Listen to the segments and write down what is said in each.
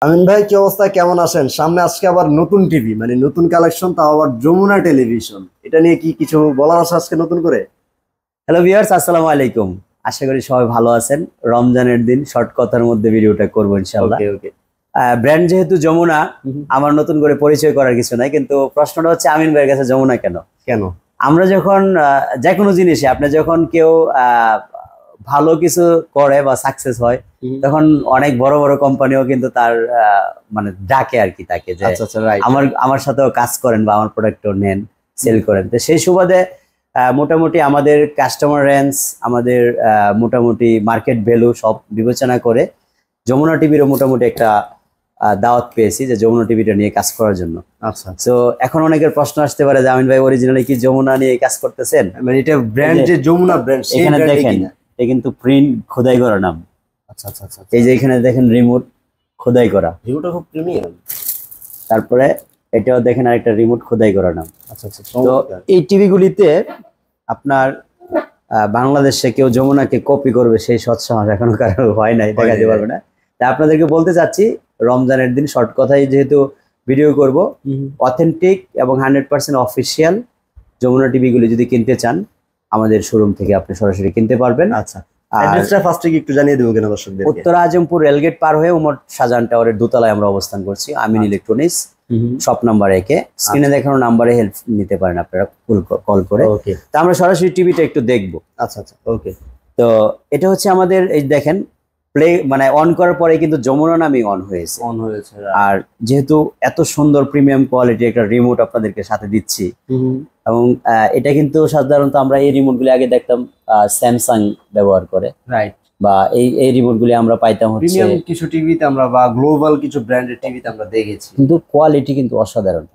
আমিন ভাই, কি অবস্থা? কেমন আছেন? সামনে আজকে আবার নতুন টিভি, মানে নতুন কালেকশন, তাও আবার যমুনা টেলিভিশন। এটা নিয়ে কি কিছু বলার আছে আজকে নতুন করে? হ্যালো ভিউয়ার্স, আসসালামু আলাইকুম। আশা করি সবাই ভালো আছেন। রমজানের দিন শর্ট কথার মধ্যে ভিডিওটা করবো ইনশাআল্লাহ। ওকে। ব্র্যান্ড যেহেতু যমুনা, আমার নতুন করে পরিচয় করার কিছু নাই, কিন্তু প্রশ্নটা হচ্ছে আমিন ভাইয়ের কাছে যমুনা কেন? কেন? আমরা যখন যে কোনো জিনিসে আপনি যখন কেউ ভালো কিছু করে বা সাকসেস হয়, তখন অনেক বড় বড় কোম্পানিও কিন্তু তার মানে ডাকে আর কি, তাকে যে আমার সাথেও কাজ করেন বা আমার প্রোডাক্টও নেন, সেল করেন। তো সেই সুবাদে মোটামুটি আমাদের কাস্টমার রেঞ্জ, আমাদের মোটামুটি মার্কেট ভ্যালু সব বিবেচনা করে যমুনা টিভিরও মোটামুটি একটা দাওয়াত পেয়েছি যে যমুনা টিভিটা নিয়ে কাজ করার জন্য। আচ্ছা, তো এখন অনেকের প্রশ্ন আসতে পারে যে আমিন ভাই অরিজিনালি কি যমুনা নিয়ে কাজ করতেছেন? মানে এটা ব্র্যান্ড, যে যমুনা ব্র্যান্ড, এখানে দেখেন এটা কিন্তু প্রিন্ট খোদাই করা নাম। আচ্ছা, এই যে এখানে দেখেন রিমোট খোদাই করা, রিমোটটা খুব প্রিমিয়াম। তারপরে এটাও দেখেন আরেকটা রিমোট খোদাই করা নাম। আচ্ছা। তো এই টিভিগুলিতে আপনার বাংলাদেশে কেউ যমুনাকে কপি করবে সেই সৎসাহস এখনো কারো হয় নাই, দেখাতে পারবে না। তা আপনাদেরকে বলতে চাচ্ছি, রমজানের দিন শর্ট কথাই যেহেতু ভিডিও করব, অথেন্টিক এবং 100% অফিসিয়াল যমুনা টিভিগুলি যদি কিনতে চান আমাদের শোরুম থেকে আপনি সরাসরি কিনতে পারবেন। আচ্ছা, অ্যাড্রেসটা ফার্স্টে একটু জানিয়ে দেবো কেন দর্শকদেরকে? উত্তরা আজমপুর রেলগেট পার হয়ে উমর শাহজাহান টাওয়ারের দোতলায় আমরা অবস্থান করছি, আমিন ইলেকট্রনিক্স, শপ নাম্বার 1 এ। স্ক্রিনে দেখানো নাম্বারে হেল্প নিতে পারেন আপনারা কল করে। ওকে, তো আমরা সরাসরি টিভিটা একটু দেখবো। আচ্ছা, ওকে। তো এটা হচ্ছে আমাদের, এই দেখেন প্লে মানে অন করার পরে কিন্তু যমুনা নামই অন হয়েছে। আর যেহেতু এত সুন্দর প্রিমিয়াম কোয়ালিটি একটা রিমোট আপনাদেরকে সাথে দিচ্ছি, এবং এটা কিন্তু সাধারণত আমরা এই রিমোটগুলি আগে দেখতাম স্যামসাং ব্যবহার করে, রাইট, বা এই রিমোটগুলি আমরা পাইতাম হচ্ছে প্রিমিয়াম কিছু টিভিতে আমরা, বা গ্লোবাল কিছু ব্র্যান্ডের টিভিতে আমরা দেখেছি, কিন্তু কোয়ালিটি কিন্তু অসাধারণ।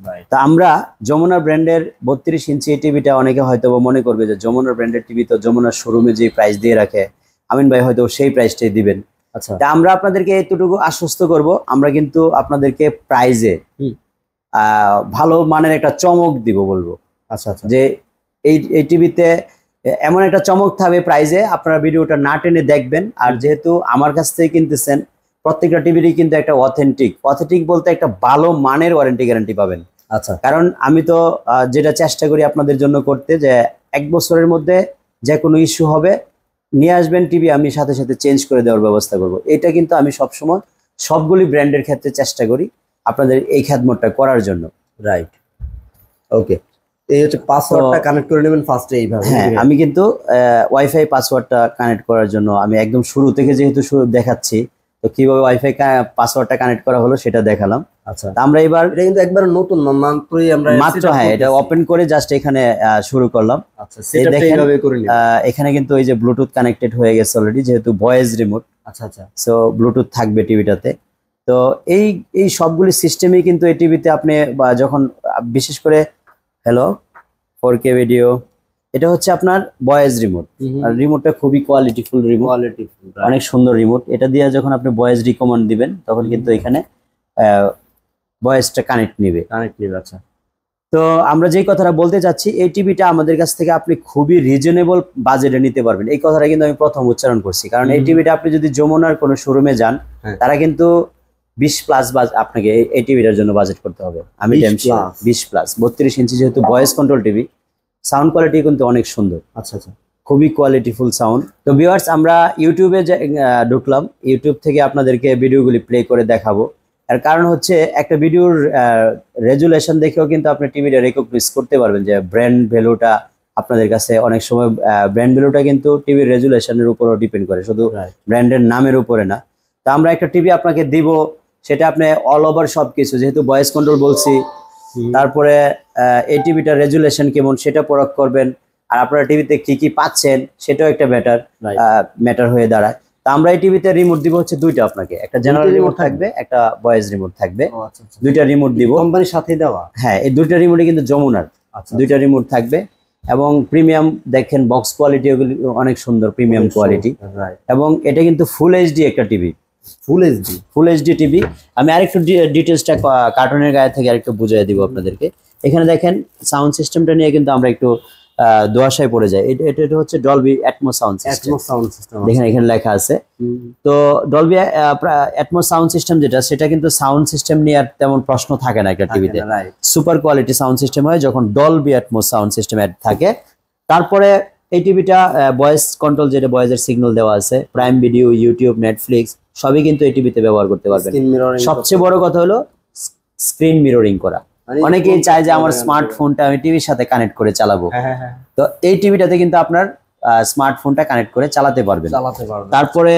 রাইট। তা আমরা যমুনা ব্র্যান্ডের 32 ইঞ্চি এই টিভিটা, অনেকে হয়তো মনে করবে যে যমুনা ব্র্যান্ডের টিভি তো যমুনার শোরুমে যে প্রাইস দিয়ে রাখে, আমিন ভাই হয়তো সেই প্রাইসটাই দিবেন। আচ্ছা, তা আমরা আপনাদেরকে এতটুকু আশ্বস্ত করব, আমরা কিন্তু আপনাদেরকে প্রাইজে ভালো মানের একটা চমক দিব বলবো। আচ্ছা, যে এই টিভিতে এমন একটা চমক থাকবে প্রাইজে, আপনারা ভিডিওটা না টেনে দেখবেন। আর যেহেতু আমার কাছ থেকে কিনতেছেন, প্রত্যেকটা টিভিরই কিন্তু একটা অথেন্টিক বলতে একটা ভালো মানের ওয়ারেন্টি গ্যারান্টি পাবেন। আচ্ছা, কারণ আমি তো যেটা চেষ্টা করি আপনাদের জন্য করতে, যে 1 বছরের মধ্যে যে কোনো ইস্যু হবে নিয়ে আসবেন টিভি, আমি সাথে সাথে চেঞ্জ করে দেওয়ার ব্যবস্থা করব। এটা কিন্তু আমি সবসময় সবগুলি ব্র্যান্ডের ক্ষেত্রে চেষ্টা করি আপনাদের এই খেদমতটা করার জন্য, রাইট। ওকে, এই হচ্ছে পাসওয়ার্ডটা কানেক্ট করে নেবেন ফার্স্টে এইভাবে। হ্যাঁ, আমি কিন্তু ওয়াইফাই পাসওয়ার্ডটা কানেক্ট করার জন্য আমি একদম শুরু থেকে যেহেতু দেখাচ্ছি, তো কিভাবে ওয়াইফাই পাসওয়ার্ডটা কানেক্ট করা হলো সেটা দেখালাম। আচ্ছা, আমরা এবার, এটা কিন্তু একবার নতুন মাত্রই আমরা মাত্র, হ্যাঁ, এটা ওপেন করে জাস্ট এখানে শুরু করলাম। আচ্ছা, সেটআপটা এইভাবে করে নিন। এখানে কিন্তু এই যে ব্লুটুথ কানেক্টেড হয়ে গেছে অলরেডি, যেহেতু ভয়েস রিমোট। আচ্ছা, সো ব্লুটুথ থাকবে টিভিটাতে। তো এই সবগুলি সিস্টেমই কিন্তু এই টিভিতে আপনি যখন বিশেষ করে হ্যালো 4K ভিডিও, এটা হচ্ছে আপনার ভয়েস রিমোট। আর রিমোটটা খুবই কোয়ালিটিফুল রিমোট, অনেক সুন্দর রিমোট। এটা দিয়ে যখন আপনি ভয়েস রিকমান্ড দিবেন তখন কিন্তু এখানে ভয়েসটা কানেক্ট নিবে। আচ্ছা, তো আমরা যেই কথাটা বলতে চাচ্ছি, এই টিভিটা আমাদের কাছ থেকে আপনি খুবই রিজনেবল বাজেটে নিতে পারবেন। এই কথাটা কিন্তু আমি প্রথম উচ্চারণ করছি, কারণ এই টিভিটা আপনি যদি যমুনার কোনো শোরুমে যান, তারা কিন্তু 20+ আপনাকে এই টিভিটার জন্য বাজেট করতে হবে। আমি 20+, 32 ইঞ্চি যেহেতু voice control TV, sound quality কিন্তু অনেক সুন্দর। আচ্ছা, খুবই কোয়ালিটিফুল সাউন্ড। তো ভিউয়ার্স, আমরা ইউটিউবে ঢুকলাম, ইউটিউব থেকে আপনাদেরকে ভিডিওগুলি প্লে করে দেখাবো। এর কারণ হচ্ছে একটা ভিডিওর রেজুলেশন দেখেও কিন্তু আপনি টিভিটা রেকগনাইজ করতে পারবেন যে ব্র্যান্ড ভ্যালুটা আপনাদের কাছে। অনেক সময় ব্র্যান্ড ভ্যালুটা কিন্তু টিভির রেজুলেশনের উপরও ডিপেন্ড করে, শুধু ব্র্যান্ডের নামের উপরে না। তো আমরা একটা টিভি আপনাকে দিব, সেটা আপনি অল ওভার সবকিছু, যেহেতু ভয়েস কন্ট্রোল বলছি, তারপরে এই টিভিটার রেজুলেশন কেমন সেটা পরখ করবেন, আর আপনারা টিভিতে কি কি পাচ্ছেন সেটাও একটা ম্যাটার হয়ে দাঁড়ায়। তা আমরা এই টিভিতে রিমোট দিব হচ্ছে 2টা আপনাকে, একটা জেনারেল রিমোট থাকবে, একটা ভয়েস রিমোট থাকবে। 2টা রিমোট দিব, কোম্পানির সাথেই দেওয়া। হ্যাঁ, এই 2টা রিমোটই কিন্তু যমুনার। 2টা রিমোট থাকবে, এবং প্রিমিয়াম দেখেন বক্স কোয়ালিটি, ওগুলি অনেক সুন্দর প্রিমিয়াম কোয়ালিটি। এবং এটা কিন্তু ফুল এইচডি একটা টিভি, ফুল এইচডি টিভি। আমি আরেকটু ডিটেলসটা কার্টুনের গায়ে থেকে আরেকটু বুঝিয়ে দিব আপনাদেরকে। এখানে দেখেন সাউন্ড সিস্টেমটা নিয়ে কিন্তু আমরা একটু দোয়াশায় পড়ে যায়। এটা হচ্ছে ডলবি অ্যাটমস সাউন্ড সিস্টেম, দেখেন এখানে লেখা আছে। তো ডলবি অ্যাটমস সাউন্ড সিস্টেম যেটা, সেটা কিন্তু সাউন্ড সিস্টেম নিয়ে আর তেমন প্রশ্ন থাকে না একটা টিভিতে। সুপার কোয়ালিটি সাউন্ড সিস্টেম হয় যখন Dolby Atmos sound system add থাকে। তারপরে এই টিভিটা ভয়েস কন্ট্রোল, যেটা ভয়েসের সিগন্যাল দেওয়া আছে, প্রাইম ভিডিও, ইউটিউব, নেটফ্লিক্স সবই কিন্তু এই টিভিতে ব্যবহার করতে পারবেন। সবচেয়ে বড় কথা হলো স্ক্রিন মিররিং করা। অনেকেই চায় যে আমার স্মার্টফোনটা আমি টিভির সাথে কানেক্ট করে চালাবো, তো এই টিভিটাতে কিন্তু আপনার স্মার্টফোনটা কানেক্ট করে চালাতে পারবেন। তারপরে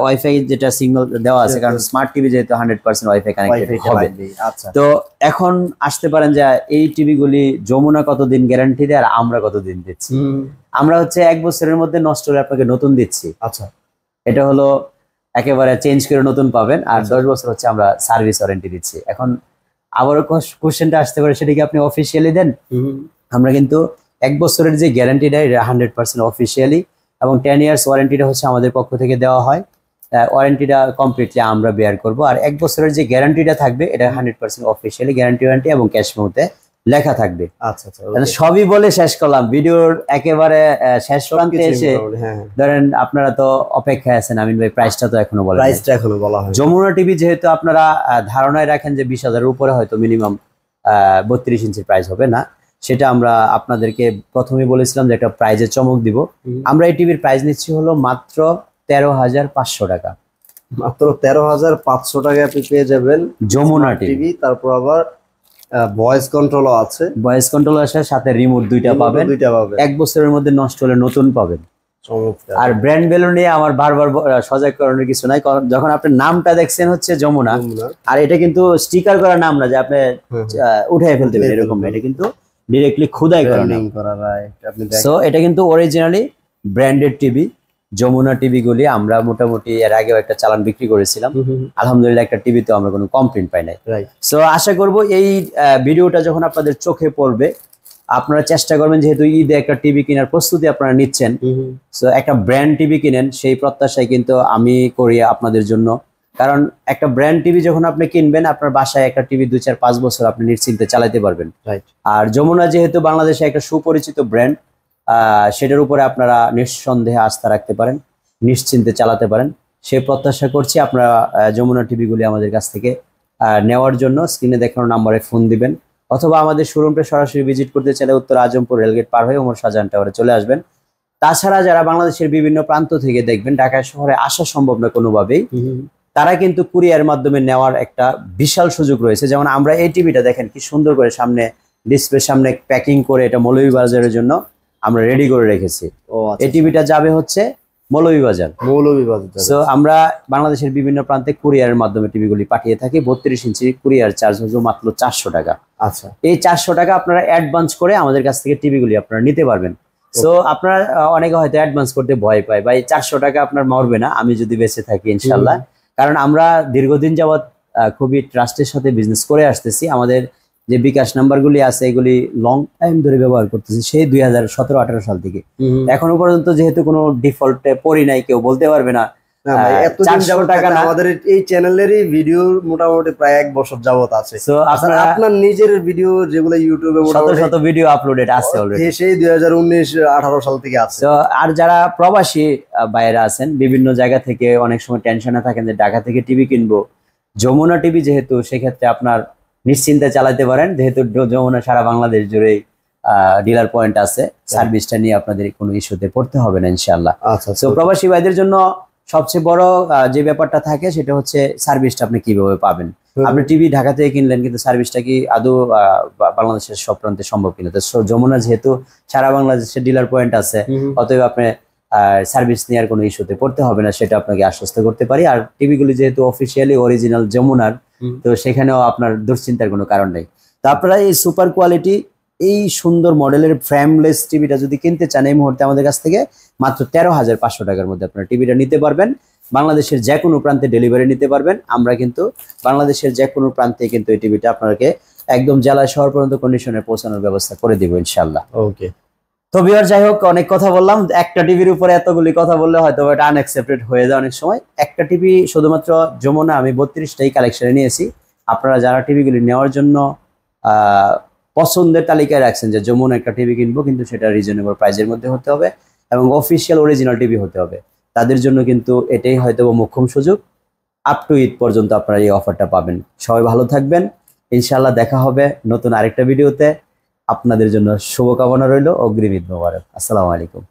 ওয়াইফাই যেটা সিগন্যাল দেওয়া আছে, কারণ স্মার্ট টিভি যেহেতু 100% ওয়াইফাই কানেক্টেড হবে। তো এখন আসতে পারেন যে এই টিভিগুলি যমুনা কতদিন গ্যারান্টি দেয় আর আমরা কতদিন দিচ্ছি। আমরা হচ্ছে 1 বছরের মধ্যে নষ্ট হলে আপনাকে নতুন দিচ্ছি। আচ্ছা, এটা হলো একেবারে চেঞ্জ করে নতুন পাবেন। আর 10 বছর হচ্ছে আমরা সার্ভিস ওয়ারেন্টি দিচ্ছি। এখন আবারও কোশ্চেনটা আসতে পারে, সেটা কি আপনি অফিসিয়ালি দেন? আমরা কিন্তু 1 বছরের যে গ্যারান্টিটা, এটা 100% অফিসিয়ালি, এবং 10 ইয়ার্স ওয়ারেন্টিটা হচ্ছে আমাদের পক্ষ থেকে দেওয়া হয়। ওয়ারেন্টিটা কমপ্লিটলি আমরা বেয়ার করব। আর 1 বছরের যে গ্যারান্টিটা থাকবে, এটা 100% অফিসিয়ালি গ্যারান্টি ওয়ারেন্টি এবং ক্যাশ মেমোতে লেখা থাকবে। আচ্ছা আচ্ছা, সবই বলে শেষ করলাম। ভিডিওর একেবারে শেষ প্রান্তে এসে ধরেন আপনারা তো অপেক্ষায় আছেন, আমিন ভাই প্রাইসটা তো এখনো বলা হয়। যমুনা টিভি যেহেতু আপনারা ধারণায় রাখেন যে 20,000-এর উপরে হয়তো মিনিমাম 32 ইঞ্চির প্রাইস হবে না, সেটা আমরা আপনাদেরকে প্রথমেই বলেছিলাম যে একটা প্রাইজের চমক দিব। আমরা এই টিভির প্রাইস নিচ্ছি হলো মাত্র 13,500 টাকা। মাত্র 13,500 টাকায় আপনি পেয়ে যাবেন যমুনা টিভি। তারপর আবার ভয়েস কন্ট্রোলও আছে, ভয়েস কন্ট্রোল আছে, সাথে রিমোট দুইটা পাবেন। 1 বছরের মধ্যে নষ্ট হলে নতুন পাবেন। আর ব্র্যান্ড ভ্যালু নিয়ে আমার বারবার সজাগ করানোর কিছু নাই, কারণ যখন আপনি নামটা দেখছেন হচ্ছে যমুনা, আর এটা কিন্তু স্টিকার করা নাম না যে আপনি উঠাই ফেলতে পারেন এরকম, এটা কিন্তু ডিরেক্টলি খোদাই করা নাম। সো এটা কিন্তু originally branded TV. Jamuna TV গুলি আমরা মোটামুটি এর আগেও একটা চালান বিক্রি করেছিলাম, আলহামদুলিল্লাহ একটা টিভিতে আমরা কোনো কমপ্লেইন পাই নাই। সো আশা করব এই ভিডিওটা যখন আপনাদের চোখে পড়বে, আপনারা চেষ্টা করবেন, যেহেতু ঈদে একটা টিভি কেনার প্রস্তুতি আপনারা নিচ্ছেন, সো একটা ব্র্যান্ড টিভি কিনেন, সেই প্রত্যাশায় কিন্তু আমি করি আপনাদের জন্য। কারণ একটা ব্র্যান্ড টিভি যখন আপনি কিনবেন, আপনার বাসায় একটা টিভি 2, 4, 5 বছর আপনি নিশ্চিন্তে চালাতে পারবেন। আর যমুনা যেহেতু বাংলাদেশে একটা সুপরিচিত ব্র্যান্ড, সেটার উপরে আপনারা নিঃসন্দেহে আস্থা রাখতে পারেন, নিশ্চিন্তে চালাতে পারেন। সেই প্রত্যাশা করছি আপনারা যমুনা টিভিগুলি আমাদের কাছ থেকে নেওয়ার জন্য স্ক্রিনে দেখানো নাম্বারে ফোন দিবেন, অথবা আমাদের শোরুমটা সরাসরি ভিজিট করতে চাইলে উত্তর আজমপুর রেলগেট পার হয়ে ওমর শাহজাহান টাওয়ারে চলে আসবেন। তাছাড়া যারা বাংলাদেশের বিভিন্ন প্রান্ত থেকে দেখবেন, ঢাকা শহরে আসা সম্ভব না কোনোভাবেই, তারা কিন্তু কুরিয়ার মাধ্যমে নেওয়ার একটা বিশাল সুযোগ রয়েছে। যেমন আমরা এই টিভিটা দেখেন কি সুন্দর করে সামনে ডিসপ্লে সামনে প্যাকিং করে, এটা মৌলভীবাজারের জন্য আমরা রেডি করে রেখেছি। এই টিভিটা যাবে হচ্ছে মৌলভীবাজার। সো আমরা বাংলাদেশের বিভিন্ন প্রান্তে কুরিয়ারের মাধ্যমে টিভিগুলি পাঠিয়ে থাকি। 32 ইঞ্চি কুরিয়ার চার্জ হচ্ছে মাত্র 400 টাকা। আচ্ছা, এই 400 টাকা আপনারা অ্যাডভান্স করে আমাদের কাছ থেকে টিভিগুলি আপনারা নিতে পারবেন। সো আপনারা অনেকে হয়তো অ্যাডভান্স করতে ভয় পায়, ভাই 400 টাকা আপনার মরবে না আমি যদি বেঁচে থাকি ইনশাল্লাহ। কারণ আমরা দীর্ঘদিন যাবৎ খুবই ট্রাস্টের সাথে বিজনেস করে আসতেছি। আমাদের যে বিকাশ নাম্বারগুলি আছে, এগুলি লং টাইম ধরে ব্যবহার করতেছি, সেই 2017-18 সাল থেকে এখনো পর্যন্ত। যেহেতু কোনো ডিফল্টে পড়ি নাই, কেউ বলতে পারবে না 400 টাকা না। আমাদের এই চ্যানেলেরই ভিডিও মোটামুটি প্রায় 1 বছর যাবত আছে। তো আপনার নিজের ভিডিও যেগুলো ইউটিউবে শত ভিডিও আপলোডেড আছে অলরেডি, সেই 2019-18 সাল থেকে আছে। তো আর যারা প্রবাসী বাইরে আছেন, বিভিন্ন জায়গা থেকে অনেক সময় টেনশনে থাকেন যে ঢাকা থেকে টিভি কিনবো, যমুনা টিভি যেহেতু, সেক্ষেত্রে আপনার নিশ্চিন্তে চালাতে পারেন। যেহেতু যমুনা সারা বাংলাদেশ জুড়ে ডিলার পয়েন্ট আছে, সার্ভিসটা নিয়ে আপনাদের কোনো ইস্যুতে পড়তে হবে না ইনশাআল্লাহ। আচ্ছা, তো প্রবাসী ভাইদের জন্য সবচেয়ে বড় যে ব্যাপারটা থাকে, সেটা হচ্ছে সার্ভিসটা আপনি কিভাবে পাবেন। আপনি টিভি ঢাকা থেকে কিনলেন, কিন্তু সার্ভিসটা কি আদৌ বাংলাদেশের সব প্রান্তে সম্ভব কিনা? তো যমুনা যেহেতু সারা বাংলাদেশের ডিলার পয়েন্ট আছে, অতএব আপনি সার্ভিস নেওয়ার কোনো ইস্যুতে পড়তে হবে না, সেটা আপনাকে আশ্বস্ত করতে পারি। আর টিভিগুলি যেহেতু অফিসিয়ালি অরিজিনাল যমুনার, তো সেখানেও আপনার দুশ্চিন্তার কোনো কারণ নেই। তো আপনারা এই সুপার কোয়ালিটি, এই সুন্দর মডেলের ফ্রেমলেস টিভিটা যদি কিনতে চান, এই মুহূর্তে আমাদের কাছ থেকে মাত্র 13,500 টাকার মধ্যে আপনারা টিভিটা নিতে পারবেন। বাংলাদেশের যে কোনো প্রান্তে ডেলিভারি নিতে পারবেন। আমরা কিন্তু বাংলাদেশের যে কোনো প্রান্তে কিন্তু এই টিভিটা আপনাকে একদম জেলা শহর পর্যন্ত কন্ডিশনে পৌঁছানোর ব্যবস্থা করে দিব ইনশাল্লাহ। ওকে, তো ভিউয়ার, যাই হোক, অনেক কথা বললাম। একটা টিভির উপরে এতগুলি কথা বললে হয়তো এটা আনএক্সেপ্টেড হয়ে যায় অনেক সময়। একটা টিভি শুধুমাত্র যমুনা আমি 32টাই কালেকশনে নিয়েছি। আপনারা যারা টিভিগুলি নেওয়ার জন্য পছন্দের তালিকায় রাখছেন যে যমুনা একটা টিভি কিনবো, কিন্তু সেটা রিজনেবল প্রাইসের মধ্যে হতে হবে এবং অফিসিয়াল অরিজিনাল টিভি হতে হবে, তাদের জন্য কিন্তু এটাই হয়তো মোক্ষম সুযোগ। আপ টু ঈদ পর্যন্ত আপনারা এই অফারটা পাবেন। সবাই ভালো থাকবেন, ইনশাআল্লাহ দেখা হবে নতুন আরেকটা ভিডিওতে। আপনাদের জন্য শুভকামনা রইল, অগ্রিম ঈদ মোবারক। আসসালামু আলাইকুম।